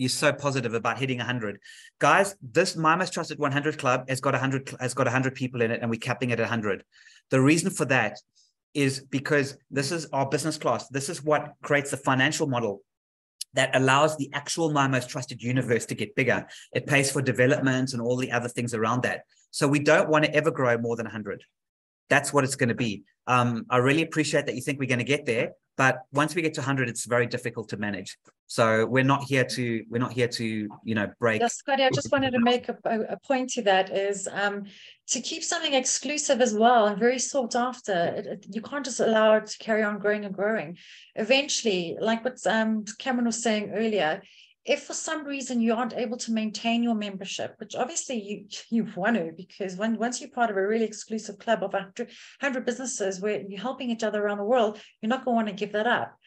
so positive about hitting 100. Guys, this My Most Trusted 100 Club has got 100 people in it, and we're capping it at 100. The reason for that is because this is our business class. This is what creates the financial model that allows the actual My Most Trusted universe to get bigger. It pays for development and all the other things around that. So we don't want to ever grow more than 100. That's what it's going to be. I really appreciate that you think we're going to get there, but once we get to 100, it's very difficult to manage. So we're not here to break. Yes, Scotty, I just wanted to make a point to that is to keep something exclusive as well and very sought after. You can't just allow it to carry on growing and growing. Eventually, like what Cameron was saying earlier, if for some reason you aren't able to maintain your membership, which obviously you want to, because once you're part of a really exclusive club of 100 businesses where you're helping each other around the world, you're not going to want to give that up.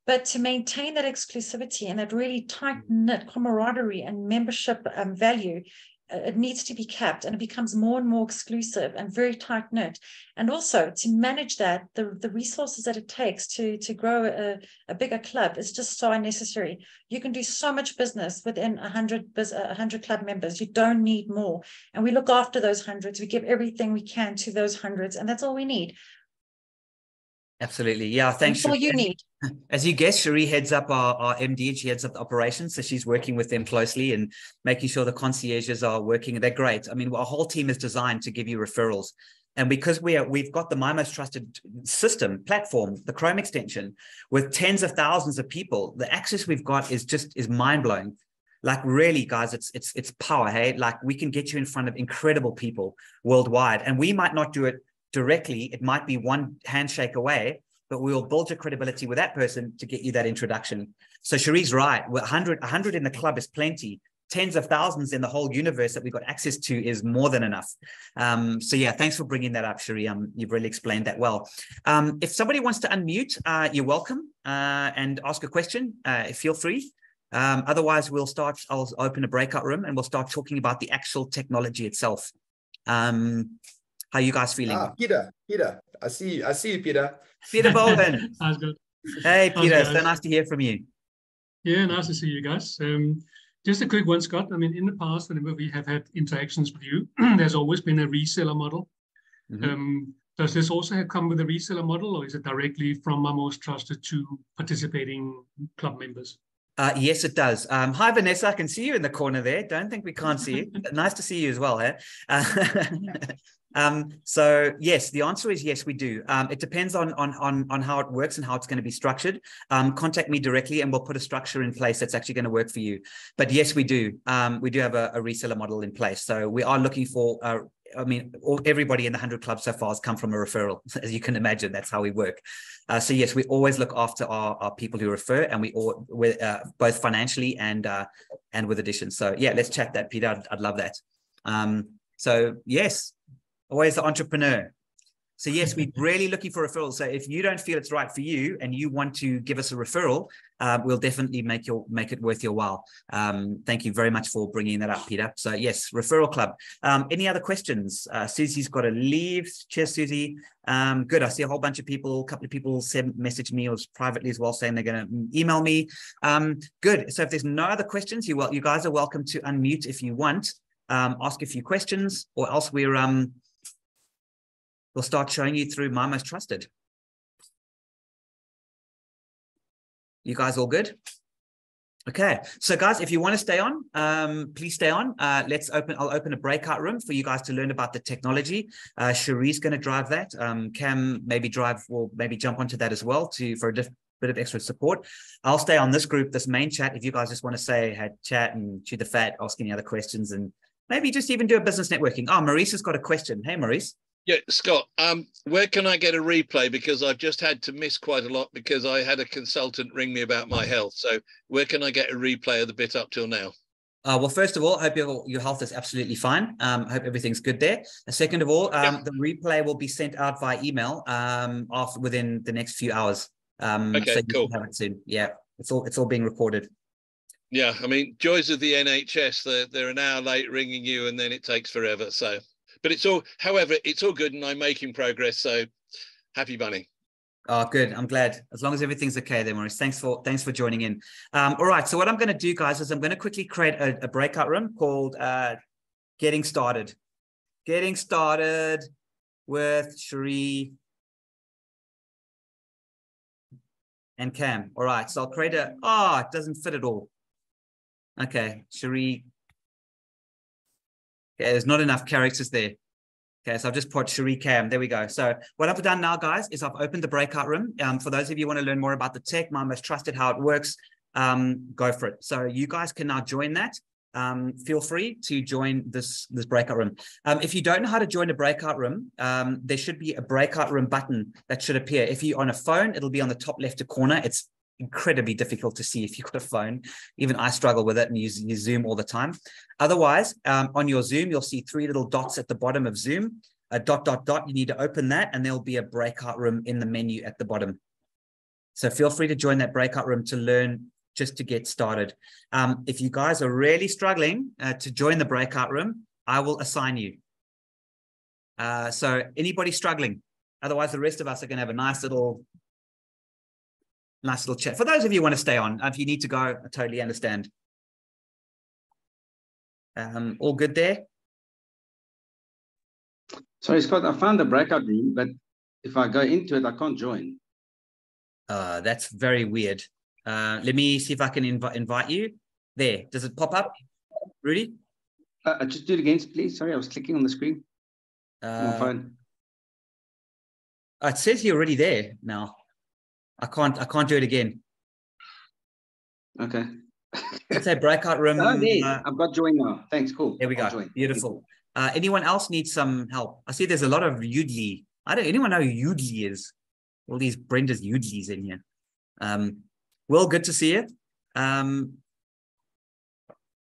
But to maintain that exclusivity and that really tight-knit camaraderie and membership value, it needs to be kept, and it becomes more and more exclusive and very tight-knit. And also to manage that, the resources that it takes to grow a bigger club is just so unnecessary. You can do so much business within 100 club members. You don't need more. And we look after those hundreds. We give everything we can to those hundreds, and that's all we need. Absolutely. Yeah. Thanks. That's all you need. As you guessed, Cherie heads up our MD. She heads up the operations. So she's working with them closely and making sure the concierges are working. They're great. I mean, our whole team is designed to give you referrals. And because we've got the My Most Trusted system, platform, the Chrome extension with tens of thousands of people, the access we've got is mind blowing. Like really, guys, it's power. Hey, like we can get you in front of incredible people worldwide, and we might not do it directly. It might be one handshake away, but we will build your credibility with that person to get you that introduction. So Cherie's right. 100 in the club is plenty. Tens of thousands in the whole universe that we've got access to is more than enough. So yeah, thanks for bringing that up, Cherie. You've really explained that well. If somebody wants to unmute, you're welcome and ask a question. Feel free. Otherwise, I'll open a breakout room and we'll start talking about the actual technology itself. How are you guys feeling? Peter, I see you, Peter. Peter Bolden. Sounds good. Hey, Peter, so nice to hear from you. Yeah, nice to see you guys. Just a quick one, Scott. I mean, in the past, whenever we have had interactions with you, there's always been a reseller model. Mm-hmm. Does this also come with a reseller model, or is it directly from My Most Trusted to participating club members? Yes, it does. Hi, Vanessa. I can see you in the corner there. Don't think we can't see you. Nice to see you as well, hey? So yes, the answer is yes, we do. It depends on how it works and how it's going to be structured. Contact me directly and we'll put a structure in place that's actually going to work for you. But yes, we do. We do have a reseller model in place. So we are looking for, everybody in the 100 clubs so far has come from a referral. As you can imagine, that's how we work. So yes, we always look after our people who refer, and we're both financially and with additions. So yeah, let's chat that, Peter. I'd love that. So yes. Always the entrepreneur. So yes, we're really looking for referrals. So if you don't feel it's right for you and you want to give us a referral, we'll definitely make it worth your while. Thank you very much for bringing that up, Peter. So yes, referral club. Any other questions? Susie's got to leave. Cheers, Susie. Good. I see a whole bunch of people. A couple of people messaged me or privately as well, saying they're going to email me. Good. So if there's no other questions, you guys are welcome to unmute if you want. Ask a few questions, or else we'll start showing you through My Most Trusted. You guys all good? Okay. So guys, if you want to stay on, please stay on. I'll open a breakout room for you guys to learn about the technology. Cherie's going to drive that. Cam maybe jump onto that as well for a bit of extra support. I'll stay on this group, this main chat. If you guys just want to chat and chew the fat, ask any other questions, and maybe just even do a business networking. Oh, Maurice has got a question. Hey, Maurice. Yeah, Scott, where can I get a replay? Because I've just had to miss quite a lot because I had a consultant ring me about my health. So where can I get a replay of the bit up till now? Well, first of all, I hope your health is absolutely fine. I hope everything's good there. Second of all, the replay will be sent out via email within the next few hours. Okay, so cool. Have it soon. Yeah, it's all being recorded. Yeah, I mean, joys of the NHS, they're an hour late ringing you and then it takes forever. So, but it's all good and I'm making progress. So happy bunny. Oh, good. I'm glad. As long as everything's okay there, Maurice. Thanks for joining in. All right. So what I'm going to do, guys, is I'm going to quickly create a breakout room called Getting Started. Getting Started with Cherie and Cam. All right. So I'll create it doesn't fit at all. Okay. Cherie. Okay. There's not enough characters there. Okay, so I've just put Cherie Cam. There we go. So what I've done now, guys, is I've opened the breakout room. For those of you who want to learn more about the tech, My Most Trusted, how it works, go for it. So you guys can now join that. Feel free to join this breakout room. If you don't know how to join a breakout room, there should be a breakout room button that should appear. If you're on a phone, it'll be on the top left corner. It's incredibly difficult to see if you've got a phone. Even I struggle with it and use Zoom all the time. Otherwise, on your Zoom, you'll see 3 little dots at the bottom of Zoom, a ... You need to open that and there'll be a breakout room in the menu at the bottom. So feel free to join that breakout room to learn, just to get started. If you guys are really struggling to join the breakout room, I will assign you. So anybody struggling? Otherwise, the rest of us are going to have a nice little chat. For those of you who want to stay on, if you need to go, I totally understand. All good there? Sorry, Scott, I found the breakout room, but if I go into it, I can't join. That's very weird. Let me see if I can invite you. There, does it pop up, Rudy? Just do it again, please. Sorry, I was clicking on the screen on my phone. It says you're already there now. I can't do it again. Okay. Let's say breakout room. Oh, there. I've got join now. Thanks, cool. There we go. Join. Beautiful. Anyone else need some help? I see there's a lot of Udly. Anyone know who Udly is? All these Brenda's Udlys in here. Well, good to see you.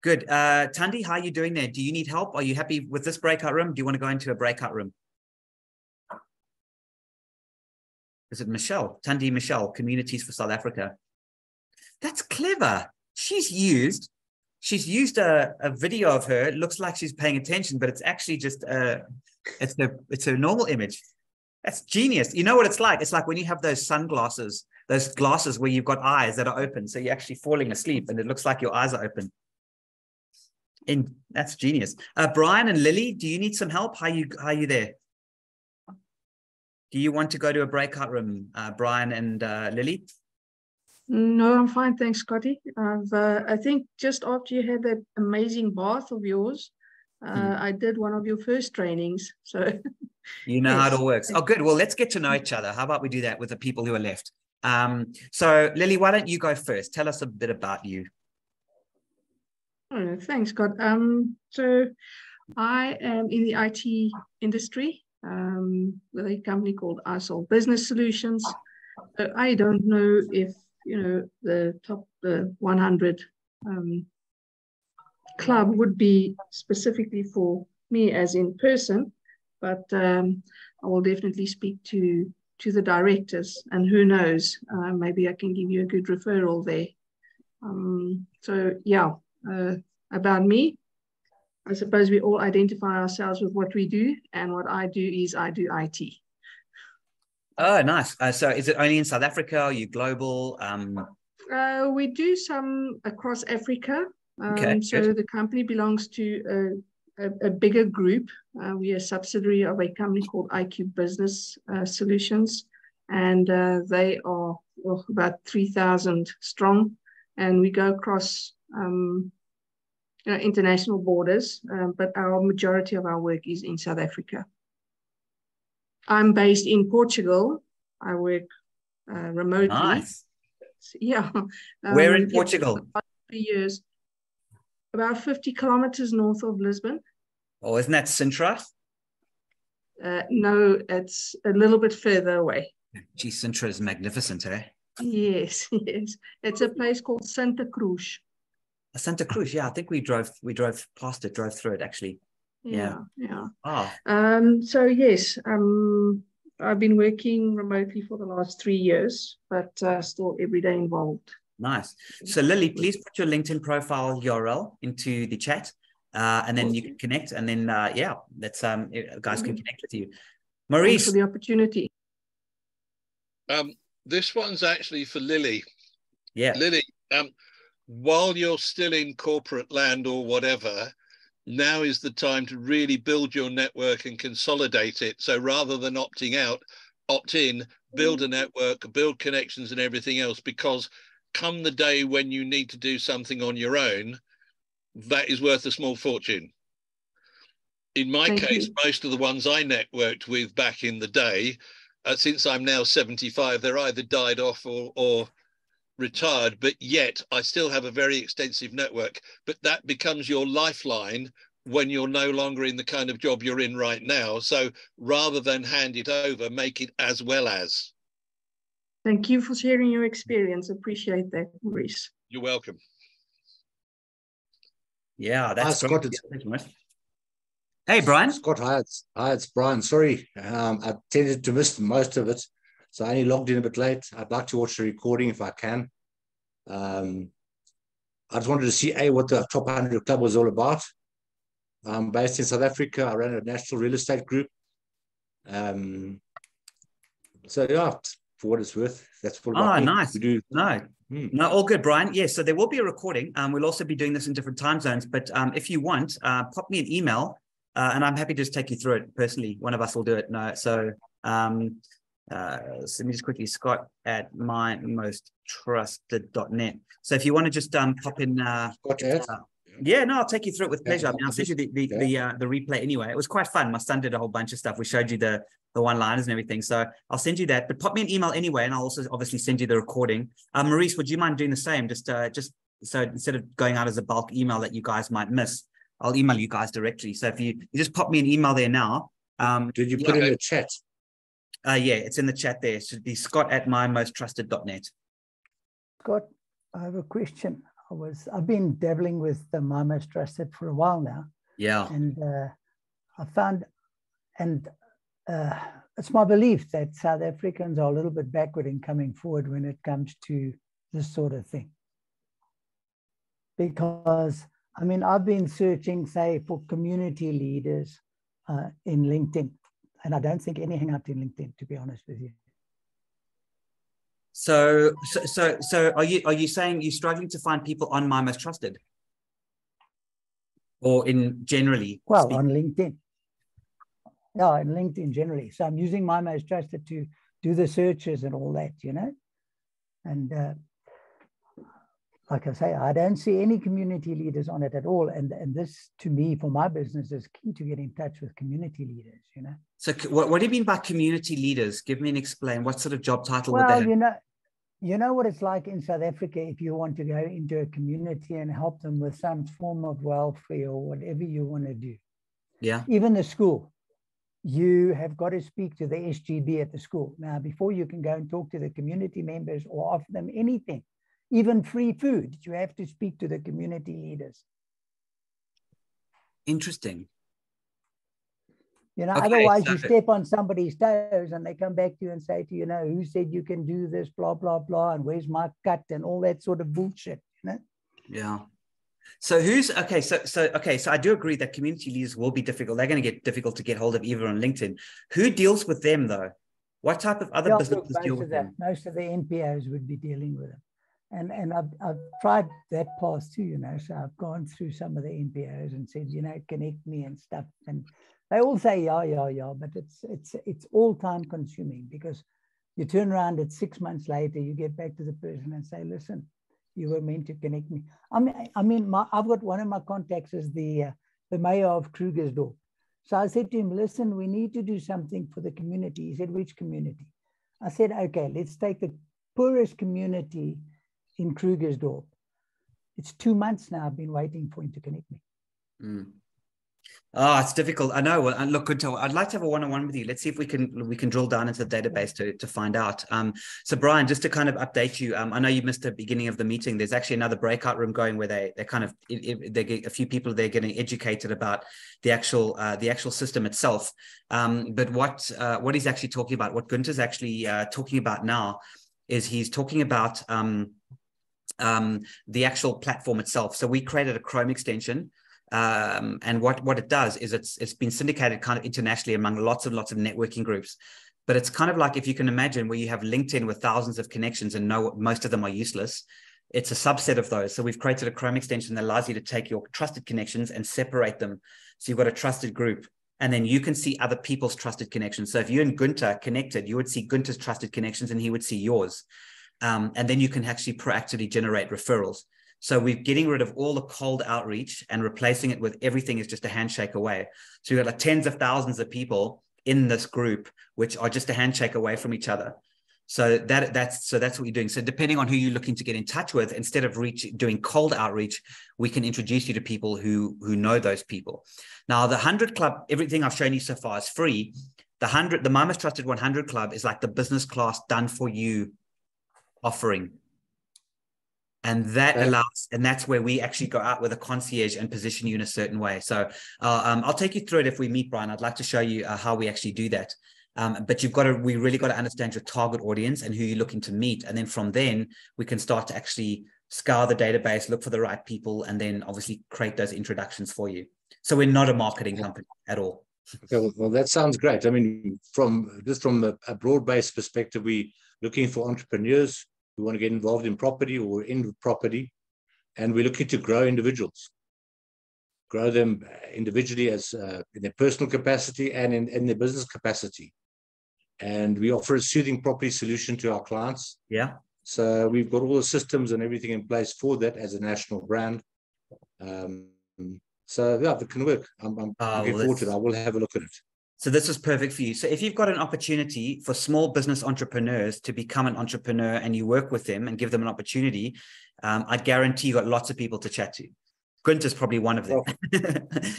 Good. Tandi, how are you doing there? Do you need help? Are you happy with this breakout room? Do you want to go into a breakout room? Is it Michelle? Tandi Michelle, Communities for South Africa. That's clever. She's used a video of her. It looks like she's paying attention, but it's actually just it's a normal image. That's genius. You know what it's like? It's like when you have those sunglasses, those glasses where you've got eyes that are open. So you're actually falling asleep and it looks like your eyes are open. And that's genius. Brian and Lily, do you need some help? How are you there? Do you want to go to a breakout room, Brian and Lily? No, I'm fine. Thanks, Scotty. I think just after you had that amazing bath of yours, I did one of your first trainings. So you know how it all works. Oh, good. Well, let's get to know each other. How about we do that with the people who are left? So Lily, why don't you go first? Tell us a bit about you. Oh, thanks, Scott. So I am in the IT industry with a company called iSolve Business Solutions. I don't know if the top 100 club would be specifically for me as in person, but I will definitely speak to the directors, and who knows, maybe I can give you a good referral there. So yeah, about me, I suppose we all identify ourselves with what we do, and what I do is I do IT. Oh, nice. So is it only in South Africa? Are you global? We do some across Africa. Okay, so good. the company belongs to a bigger group. We are a subsidiary of a company called IQ Business Solutions, and they are about 3,000 strong, and we go across international borders, but our majority of our work is in South Africa. I'm based in Portugal. I work remotely. Nice. Yeah. Where in Portugal? About 3 years. About 50 kilometers north of Lisbon. Oh, isn't that Sintra? No, it's a little bit further away. Gee, Sintra is magnificent, eh? Yes, yes. It's a place called Santa Cruz. Santa Cruz, yeah. I think we drove past it, drove through it actually. Yeah. Oh. So yes, I've been working remotely for the last 3 years, but still every day involved. Nice. So Lily, please put your LinkedIn profile URL into the chat, and then you can connect, and then yeah, that's guys can connect with you. Maurice, thanks for the opportunity. This one's actually for Lily. Yeah. Lily, while you're still in corporate land or whatever, now is the time to really build your network and consolidate it. So rather than opting out, opt in, build a network, build connections and everything else, because come the day when you need to do something on your own, that is worth a small fortune. In my case, most of the ones I networked with back in the day, since I'm now 75, they're either died off or retired, but yet I still have a very extensive network. But that becomes your lifeline when you're no longer in the kind of job you're in right now. So rather than hand it over, make it as well as. Thank you for sharing your experience. Appreciate that, Maurice. You're welcome. Yeah, that's Scott. Hey, Brian. Scott, hi, it's Brian. Sorry, I tended to miss most of it. So I only logged in a bit late. I'd like to watch the recording if I can. I just wanted to see what the Top 100 Club was all about. I'm based in South Africa. I ran a national real estate group. So yeah, for what it's worth, that's what nice. We do. No, all good, Brian. Yes, so there will be a recording. We'll also be doing this in different time zones. But if you want, pop me an email, and I'm happy to just take you through it personally. One of us will do it. No, so let me just quickly, Scott at mymosttrusted.net. So if you want to just pop in, yeah, no, I'll take you through it with pleasure. I mean, I'll send you the replay anyway. It was quite fun. My son did a whole bunch of stuff. We showed you the one-liners and everything. So I'll send you that, but pop me an email anyway, and I'll also obviously send you the recording. Maurice, would you mind doing the same? Just so instead of going out as a bulk email that you guys might miss, I'll email you guys directly. So if you just pop me an email there now. Did you put it in the chat? Yeah, it's in the chat there. It should be Scott at mymosttrusted.net. Scott, I have a question. I've been dabbling with the My Most Trusted for a while now. Yeah. And I found, it's my belief that South Africans are a little bit backward in coming forward when it comes to this sort of thing. Because, I mean, I've been searching, say, for community leaders in LinkedIn, and I don't think anything out in LinkedIn, to be honest with you. So are you saying you're struggling to find people on My Most Trusted, or in generally? Well, on LinkedIn. Yeah, in LinkedIn generally. So I'm using My Most Trusted to do the searches and all that, you know. And like I say, I don't see any community leaders on it at all. And this, to me, for my business, is key to get in touch with community leaders, you know. So what do you mean by community leaders? Give me and explain. What sort of job title would they have? Well, you know what it's like in South Africa if you want to go into a community and help them with some form of welfare or whatever you want to do. Yeah. Even the school, you have got to speak to the SGB at the school. Now, before you can go and talk to the community members or offer them anything, even free food, you have to speak to the community leaders. Interesting. You know, otherwise you step on somebody's toes and they come back to you and say to you, you know, who said you can do this, blah, blah, blah, and where's my cut and all that sort of bullshit, you know? Yeah. So so I do agree that community leaders will be difficult. They're going to get difficult to get hold of even on LinkedIn. Who deals with them though? What type of other businesses deal with them? Most of the NPOs would be dealing with them. And I've tried that path too, you know, so I've gone through some of the NPOs and said, you know, connect me and stuff. And they all say, yeah, but it's all time consuming, because you turn around at 6 months later, you get back to the person and say, listen, you were meant to connect me. I mean, I've got one of my contacts is the mayor of Krugersdorp. So I said to him, listen, we need to do something for the community. He said, which community? I said, okay, let's take the poorest community in Krugersdorp. It's 2 months now I've been waiting for him to connect me. Mm. Oh, it's difficult. I know. Well, and look, Gunter, I'd like to have a one-on-one with you. Let's see if we can drill down into the database to find out. So Brian, just to kind of update you, I know you missed the beginning of the meeting. There's actually another breakout room going where they get a few people there getting educated about the actual system itself. But what he's actually talking about, what Gunter's actually talking about now, is he's talking about the actual platform itself. So we created a Chrome extension. And what it does is it's been syndicated kind of internationally among lots and lots of networking groups. But it's kind of like, if you can imagine, where you have LinkedIn with thousands of connections and most of them are useless. It's a subset of those. So we've created a Chrome extension that allows you to take your trusted connections and separate them. So you've got a trusted group, and then you can see other people's trusted connections. So if you and Gunter connected, you would see Gunter's trusted connections and he would see yours. And then you can actually proactively generate referrals. So we're getting rid of all the cold outreach and replacing it with everything is just a handshake away. So you've got like tens of thousands of people in this group, which are just a handshake away from each other. So that's what you're doing. So depending on who you're looking to get in touch with, instead of doing cold outreach, we can introduce you to people who know those people. Now, the 100 Club, everything I've shown you so far is free. The My Most Trusted 100 Club is like the business class done for you offering. And that allows, and that's where we actually go out with a concierge and position you in a certain way. So I'll take you through it if we meet, Brian. I'd like to show you how we actually do that. But we really got to understand your target audience and who you're looking to meet. And then from then we can start to actually scour the database, look for the right people, and then obviously create those introductions for you. So we're not a marketing company at all. Okay, well, that sounds great. I mean, from a broad-based perspective, we're looking for entrepreneurs who want to get involved in property or in property, and we're looking to grow individuals, grow them individually as in their personal capacity and in their business capacity. And we offer a soothing property solution to our clients. Yeah. So we've got all the systems and everything in place for that as a national brand. So yeah, it can work. I'm looking forward to it. I will have a look at it. So this is perfect for you. So if you've got an opportunity for small business entrepreneurs to become an entrepreneur and you work with them and give them an opportunity, I guarantee you got lots of people to chat to. Gunther's probably one of them.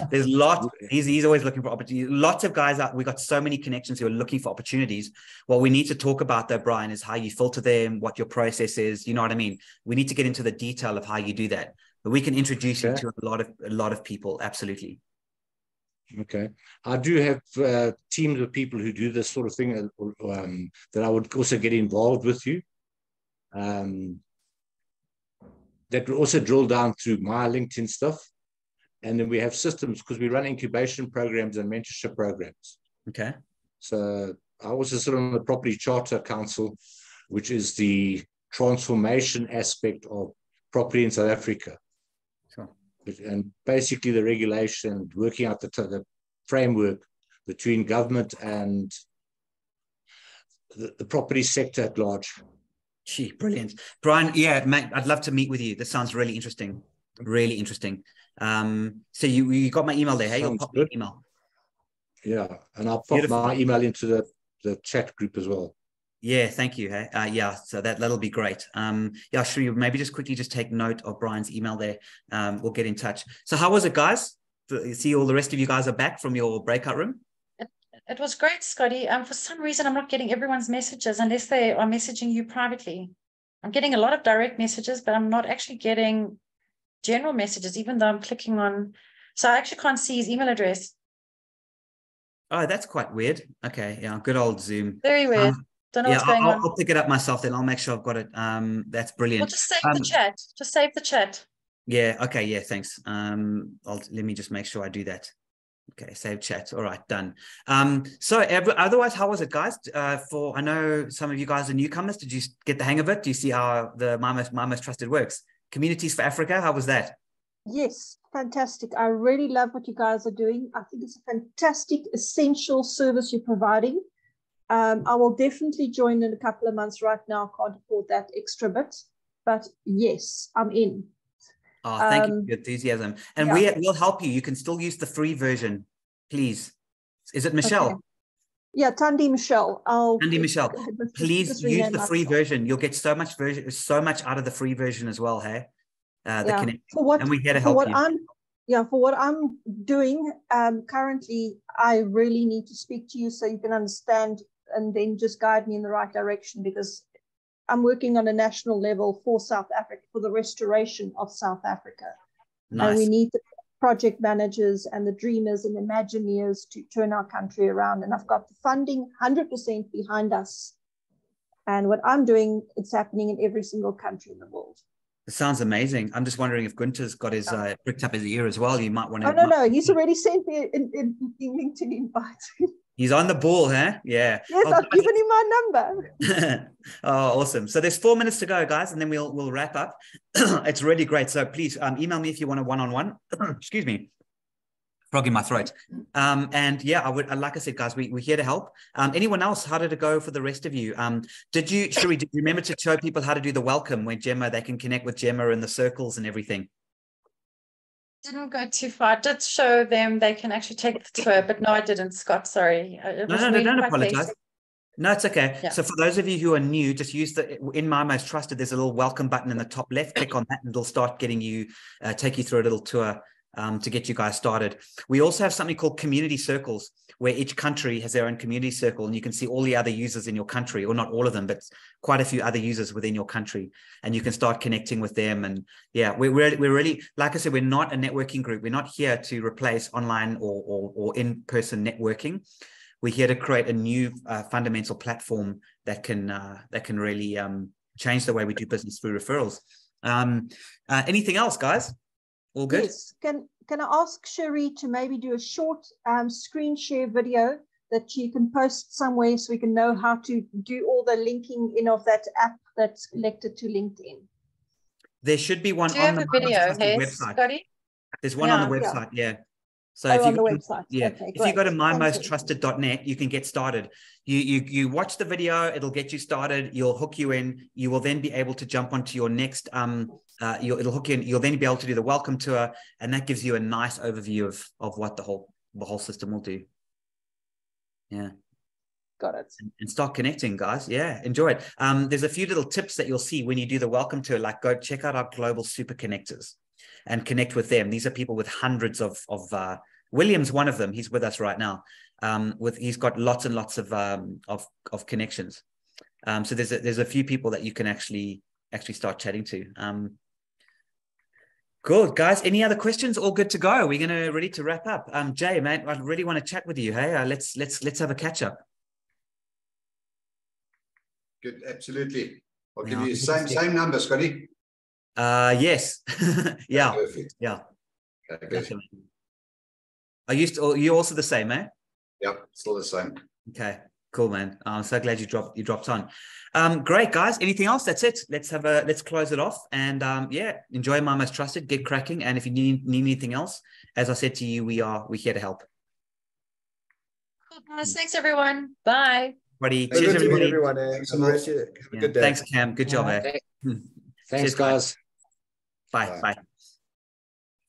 There's lots. He's always looking for opportunities. Lots of guys out. We got so many connections who are looking for opportunities. What we need to talk about though, Brian, is how you filter them, what your process is. You know what I mean? We need to get into the detail of how you do that. But we can introduce you to a lot of people. Absolutely. Okay. I do have teams of people who do this sort of thing that I would also get involved with you. That will also drill down through my LinkedIn stuff. And then we have systems because we run incubation programs and mentorship programs. Okay. So I also sit on the Property Charter Council, which is the transformation aspect of property in South Africa. Sure. And basically the regulation, working out the framework between government and the property sector at large. Gee, brilliant. Brian, yeah, mate, I'd love to meet with you. This sounds really interesting. Really interesting. So you got my email there, hey? You'll pop me an email. Yeah, and I'll pop my email into the chat group as well. Yeah, thank you. Hey, yeah, so that'll be great. Yeah, should we maybe just quickly take note of Brian's email there? We'll get in touch. So how was it, guys? You see all the rest of you guys are back from your breakout room? It was great, Scotty. For some reason, I'm not getting everyone's messages unless they are messaging you privately. I'm getting a lot of direct messages, but I'm not actually getting general messages, even though I'm clicking on. So I actually can't see his email address. Oh, that's quite weird. Okay, yeah, good old Zoom. Very weird. Don't know what's going on. I'll pick it up myself then. I'll make sure I've got it. That's brilliant. Well, just save the chat. Just save the chat. Yeah, okay, yeah, thanks. Let me just make sure I do that. Okay, save chat. All right, done. So otherwise, how was it, guys? I know some of you guys are newcomers. Did you get the hang of it? Do you see how the My Most Trusted works? Communities for Africa, how was that? Yes, fantastic. I really love what you guys are doing. I think it's a fantastic, essential service you're providing. I will definitely join in a couple of months. Right now, I can't afford that extra bit. But yes, I'm in. Oh, thank you for your enthusiasm. And we'll help you. You can still use the free version, please. Is it Michelle? Okay. Yeah, Tandy Michelle. Tandy Michelle, please use the free version. You'll get so much out of the free version as well, hey? And we're here to help you. For what I'm doing currently, I really need to speak to you so you can understand and then just guide me in the right direction, because I'm working on a national level for South Africa, for the restoration of South Africa. Nice. And we need the project managers and the dreamers and imagineers to turn our country around. And I've got the funding 100% behind us. And what I'm doing, it's happening in every single country in the world. It sounds amazing. I'm just wondering if Gunther's got his pricked up his ear as well. You might want to. Oh, no. He's already sent me an LinkedIn invite. He's on the ball, huh? Yeah. Yes, I've given him my number. Oh, awesome. So there's 4 minutes to go, guys, and then we'll wrap up. It's really great. So please email me if you want a one-on-one. Excuse me. Frog in my throat. And yeah, like I said, guys, we're here to help. Anyone else? How did it go for the rest of you? Did you remember to show people how to do the welcome when Gemma, they can connect with Gemma in the circles and everything? Didn't go too far. I did show them they can actually take the tour, but no, I didn't, Scott. Sorry. No, don't apologize. No, it's okay. Yeah. So for those of you who are new, just use in My Most Trusted, there's a little welcome button in the top left. Click on that and it'll start getting you, take you through a little tour to get you guys started. We also have something called community circles, where each country has their own community circle, and you can see all the other users in your country, or not all of them, but quite a few other users within your country, and you can start connecting with them. And yeah, we're really, like I said, we're not a networking group. We're not here to replace online or in-person networking. we're here to create a new fundamental platform that can really change the way we do business through referrals. Anything else, guys? All good? Yes. Can I ask Cherie to maybe do a short screen share video that you can post somewhere so we can know how to do all the linking in of that app that's connected to LinkedIn? There should be one on the video, website. Scotty? There's one on the website, yeah. So if you go, website. Yeah, okay, if you go to mymosttrusted.net, you can get started. You watch the video, it'll get you started. You'll hook you in. You will then be able to jump onto your next. It'll hook you in. You'll then be able to do the welcome tour, and that gives you a nice overview of what the whole system will do. Yeah. Got it. And start connecting, guys. Yeah, enjoy it. There's a few little tips that you'll see when you do the welcome tour, like go check out our global super connectors and connect with them. These are people with hundreds of William's one of them. He's with us right now. He's got lots and lots of connections. So there's a few people that you can actually start chatting to. Good, guys. Any other questions? All good to go. We're gonna ready to wrap up. Jay, man, I really want to chat with you. Hey, let's have a catch up. Good, absolutely. I'll give you the same number, Scotty. Yes. Yeah. Perfect. Yeah. Okay, good. Are you also the same, eh? Yep, still the same. Okay, cool, man. I'm so glad you dropped on. Great, guys. Anything else? That's it. Let's close it off. And yeah, enjoy My Most Trusted. Get cracking. And if you need anything else, as I said to you, we're here to help. Cool, guys. Thanks, everyone. Bye. Cheers, everybody. Everyone, have a good day. Thanks, Cam. Good job, eh? Thanks, guys. Bye. Bye.